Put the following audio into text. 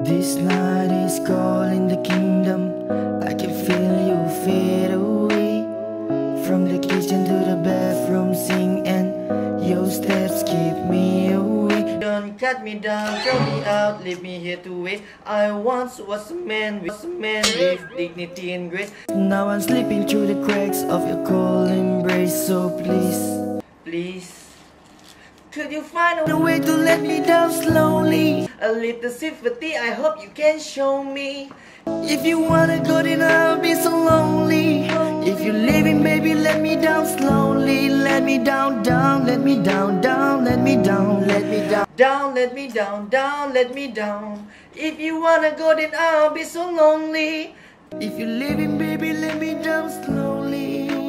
This night is calling the kingdom. I can feel you fade away. From the kitchen to the bathroom, sing, and your steps keep me away. Don't cut me down, throw me out, leave me here to wait. I once was a man with dignity and grace. Now I'm slipping through the cracks of your cold embrace. So please, could you find a way to let me down slowly? A little sympathy, I hope you can show me. If you wanna go, then I'll be so lonely. If you're leaving, baby, let me down slowly. Let me down, down, let me down, down, let me down, let me down, down, let me down, down, let me down. If you wanna go, then I'll be so lonely. If you're leaving, baby, let me down slowly.